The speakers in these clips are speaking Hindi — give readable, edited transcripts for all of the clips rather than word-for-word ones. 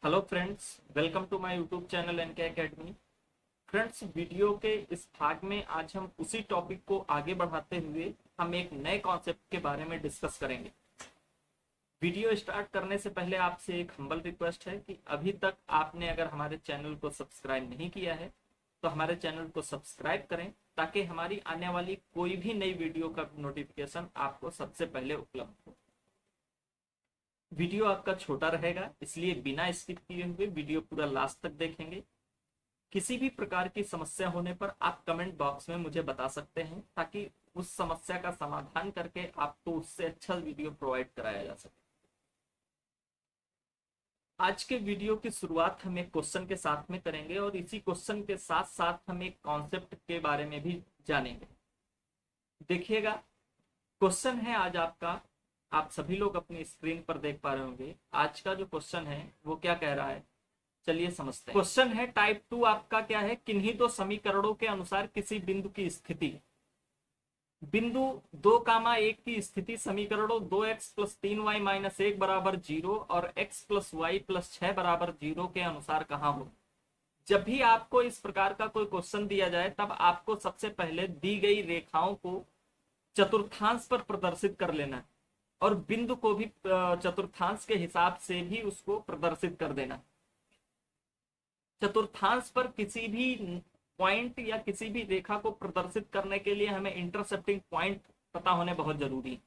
Hello friends, welcome to my YouTube channel NK academy. Friends, video के इस भाग में आज हम उसी टॉपिक को आगे बढ़ाते हुए हम एक नए कॉन्सेप्ट के बारे में डिस्कस करेंगे। वीडियो स्टार्ट करने से पहले आपसे एक हम्बल रिक्वेस्ट है कि अभी तक आपने अगर हमारे चैनल को सब्सक्राइब नहीं किया है तो हमारे चैनल को सब्सक्राइब करें ताकि हमारी आने वाली कोई भी नई वीडियो का नोटिफिकेशन आपको सबसे पहले उपलब्ध हो। वीडियो आपका छोटा रहेगा, इसलिए बिना स्किप किए हुए वीडियो पूरा लास्ट तक देखेंगे। किसी भी प्रकार की समस्या होने पर आप कमेंट बॉक्स में मुझे बता सकते हैं ताकि उस समस्या का समाधान करके आपको उससे अच्छा वीडियो प्रोवाइड कराया जा सके। आज के वीडियो की शुरुआत हम एक क्वेश्चन के साथ में करेंगे और इसी क्वेश्चन के साथ साथ हम एक कॉन्सेप्ट के बारे में भी जानेंगे। देखिएगा, क्वेश्चन है आज आपका, आप सभी लोग अपनी स्क्रीन पर देख पा रहे होंगे। आज का जो क्वेश्चन है वो क्या कह रहा है, चलिए समझते हैं। क्वेश्चन है टाइप 2 आपका क्या है, किन्हीं दो समीकरणों के अनुसार किसी बिंदु की स्थिति, बिंदु 2,1 की स्थिति समीकरणों 2x + 3y - 1 = 0 और x + y + 6 = 0 के अनुसार कहाँ हो। जब भी आपको इस प्रकार का कोई क्वेश्चन दिया जाए तब आपको सबसे पहले दी गई रेखाओं को चतुर्थांश पर प्रदर्शित कर लेना है और बिंदु को भी चतुर्थांश के हिसाब से भी उसको प्रदर्शित कर देना। चतुर्थांश पर किसी भी पॉइंट या किसी भी रेखा को प्रदर्शित करने के लिए हमें इंटरसेप्टिंग पॉइंट पता होने बहुत जरूरी है।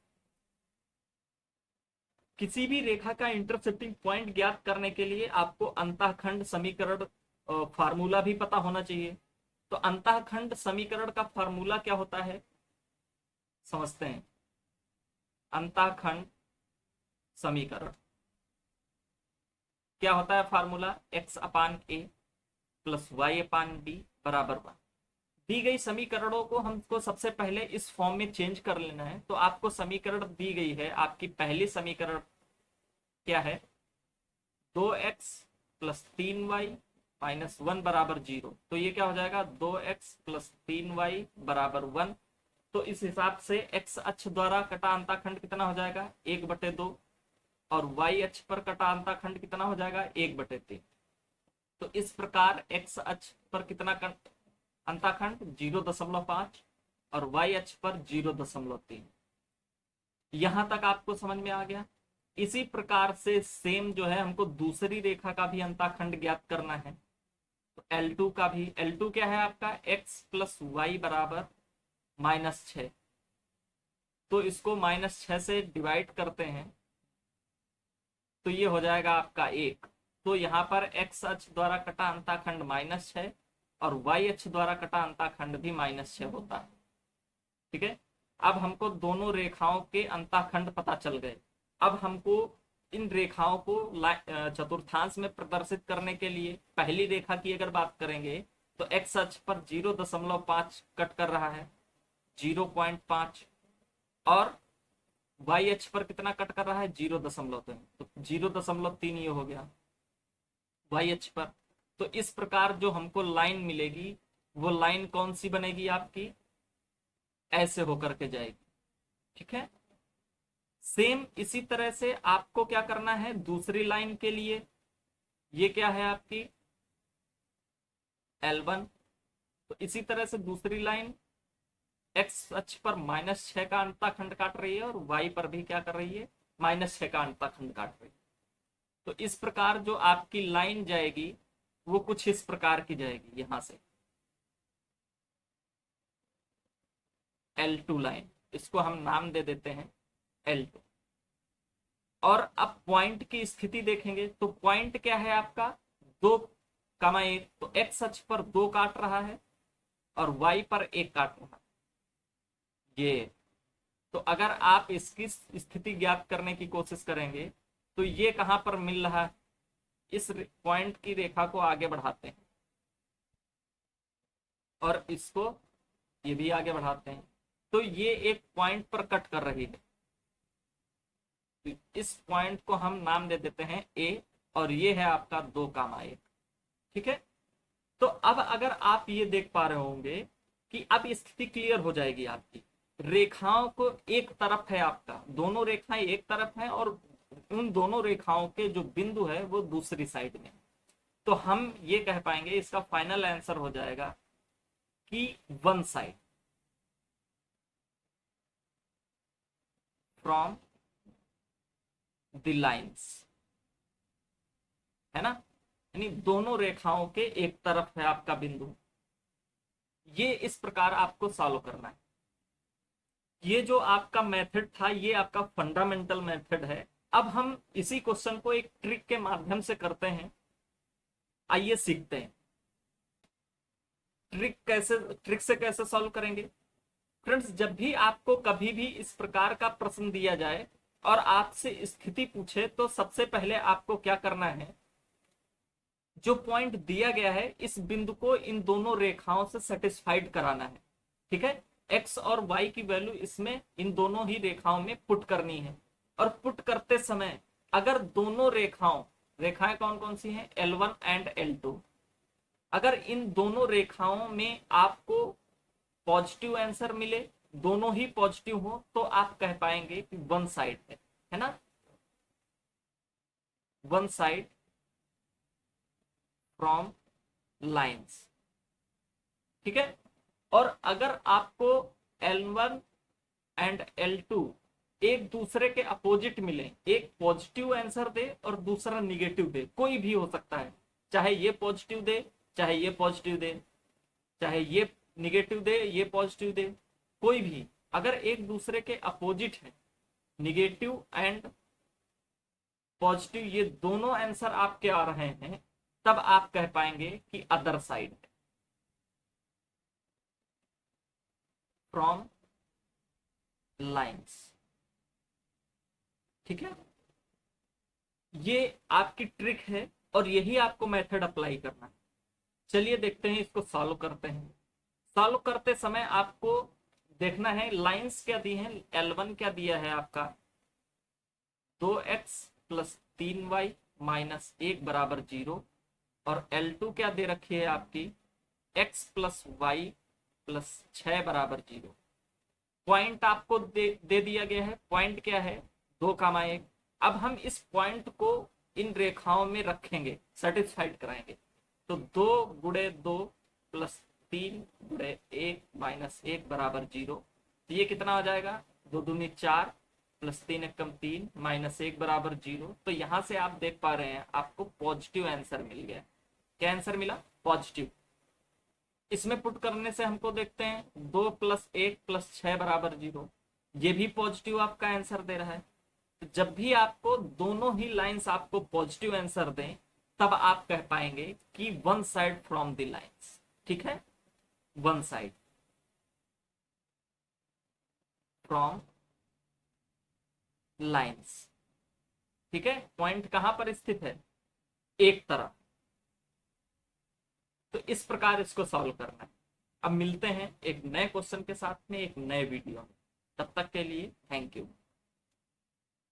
किसी भी रेखा का इंटरसेप्टिंग पॉइंट ज्ञात करने के लिए आपको अंतःखंड समीकरण फार्मूला भी पता होना चाहिए। तो अंतःखंड समीकरण का फार्मूला क्या होता है, समझते हैं। अंतःखंड समीकरण क्या होता है, फार्मूला x/a + y/b = 1। दी गई समीकरणों को हमको सबसे पहले इस फॉर्म में चेंज कर लेना है। तो आपको समीकरण दी गई है, आपकी पहली समीकरण क्या है, 2x + 3y - 1 = 0। तो ये क्या हो जाएगा, 2x + 3y = 1। तो इस हिसाब से x अक्ष द्वारा कटा अंतःखंड कितना हो जाएगा, 1/2 और y अक्ष पर कटा अंतःखंड कितना हो जाएगा, 1/3। तो इस प्रकार x अक्ष पर कितना अंतःखंड 0.5 और y अक्ष पर 0.3। यहां तक आपको समझ में आ गया। इसी प्रकार से सेम जो है हमको दूसरी रेखा का भी अंतःखंड ज्ञात करना है। तो L2 का भी, L2 क्या है आपका, x + y = -6। तो इसको -6 से डिवाइड करते हैं तो ये हो जाएगा आपका 1। तो यहाँ पर x अक्ष द्वारा कटा अंतःखंड -6 और y अक्ष द्वारा कटा अंतःखंड भी -6 होता है। ठीक है, अब हमको दोनों रेखाओं के अंतःखंड पता चल गए। अब हमको इन रेखाओं को चतुर्थांश में प्रदर्शित करने के लिए पहली रेखा की अगर बात करेंगे तो x अक्ष पर 0.5 कट कर रहा है, 0.5, और y अक्ष पर कितना कट कर रहा है, 0.3। तो 0.3 ये हो गया y अक्ष पर। तो इस प्रकार जो हमको लाइन मिलेगी वो लाइन कौन सी बनेगी आपकी, ऐसे होकर के जाएगी। ठीक है, सेम इसी तरह से आपको क्या करना है दूसरी लाइन के लिए, ये क्या है आपकी L1। तो इसी तरह से दूसरी लाइन x अक्ष पर -6 का अंतःखंड काट रही है और y पर भी क्या कर रही है, -6 का अंतःखंड काट रही है। तो इस प्रकार जो आपकी लाइन जाएगी वो कुछ इस प्रकार की जाएगी, यहां से L2 लाइन, इसको हम नाम दे देते हैं L2। और अब पॉइंट की स्थिति देखेंगे तो पॉइंट क्या है आपका, 2,1। तो x अक्ष पर 2 काट रहा है और y पर 1 काट रहा है ये। तो अगर आप इसकी स्थिति ज्ञात करने की कोशिश करेंगे तो ये कहां पर मिल रहा है, इस पॉइंट की रेखा को आगे बढ़ाते हैं और इसको ये भी आगे बढ़ाते हैं। तो ये एक पॉइंट पर कट कर रही है। इस पॉइंट को हम नाम दे देते हैं A और ये है आपका 2,1। ठीक है, तो अब अगर आप ये देख पा रहे होंगे कि अब स्थिति क्लियर हो जाएगी आपकी। रेखाओं को एक तरफ है आपका, दोनों रेखाएं एक तरफ हैं और उन दोनों रेखाओं के जो बिंदु है वो दूसरी साइड में। तो हम ये कह पाएंगे, इसका फाइनल आंसर हो जाएगा कि one side from the lines, है ना, यानी दोनों रेखाओं के एक तरफ है आपका बिंदु। ये इस प्रकार आपको सॉल्व करना है। ये जो आपका मेथड था ये आपका फंडामेंटल मेथड है। अब हम इसी क्वेश्चन को एक ट्रिक के माध्यम से करते हैं, आइए सीखते हैं। ट्रिक से कैसे सॉल्व करेंगे फ्रेंड्स? जब भी आपको कभी भी इस प्रकार का प्रश्न दिया जाए और आपसे स्थिति पूछे तो सबसे पहले आपको क्या करना है, जो पॉइंट दिया गया है इस बिंदु को इन दोनों रेखाओं से सेटिस्फाइड कराना है। ठीक है, एक्स और वाई की वैल्यू इसमें इन दोनों ही रेखाओं में पुट करनी है। और पुट करते समय अगर दोनों रेखाएं कौन कौन सी हैं, L1 एंड L2, अगर इन दोनों रेखाओं में आपको पॉजिटिव आंसर मिले, दोनों ही पॉजिटिव हो, तो आप कह पाएंगे कि वन साइड है ना, वन साइड फ्रॉम लाइंस। ठीक है, और अगर आपको L1 एंड L2 एक दूसरे के अपोजिट मिले, एक पॉजिटिव आंसर दे और दूसरा निगेटिव दे, कोई भी हो सकता है, चाहे ये पॉजिटिव दे, चाहे ये पॉजिटिव दे, चाहे ये निगेटिव दे, ये पॉजिटिव दे, कोई भी अगर एक दूसरे के अपोजिट है, निगेटिव एंड पॉजिटिव ये दोनों आंसर आपके आ रहे हैं, तब आप कह पाएंगे कि अदर साइड फ्रॉम लाइंस। ठीक है, ये आपकी ट्रिक है और यही आपको मेथड अप्लाई करना है। चलिए देखते हैं, इसको सॉल्व करते हैं। सॉल्व करते समय आपको देखना है लाइंस क्या दी है। L1 क्या दिया है आपका, 2x प्लस 3y माइनस 1 बराबर 0, और L2 क्या दे रखी है आपकी, x प्लस वाई प्लस 6 बराबर 0। पॉइंट आपको दे दिया गया है, पॉइंट क्या है, 2,1। अब हम इस पॉइंट को इन रेखाओं में रखेंगे, सेटिस्फाइड कराएंगे। तो 2 गुणे 2 प्लस 3 गुणे 1 माइनस 1 बराबर 0। तो ये कितना हो जाएगा, 2 दूनी 4 प्लस 3 एकम 3 माइनस 1 बराबर 0। तो यहां से आप देख पा रहे हैं आपको पॉजिटिव आंसर मिल गया। क्या आंसर मिला, पॉजिटिव। इसमें पुट करने से हमको देखते हैं 2 प्लस 1 प्लस 6 बराबर 0, ये भी पॉजिटिव आपका आंसर दे रहा है। तो जब भी आपको दोनों ही लाइंस आपको पॉजिटिव आंसर दें, तब आप कह पाएंगे कि one side from the lines. ठीक है, वन साइड फ्रॉम लाइंस। ठीक है, पॉइंट कहां पर स्थित है, एक तरफ। तो इस प्रकार इसको सॉल्व करना है। अब मिलते हैं एक नए क्वेश्चन के साथ में, एक नए वीडियो में। तब तक के लिए थैंक यू।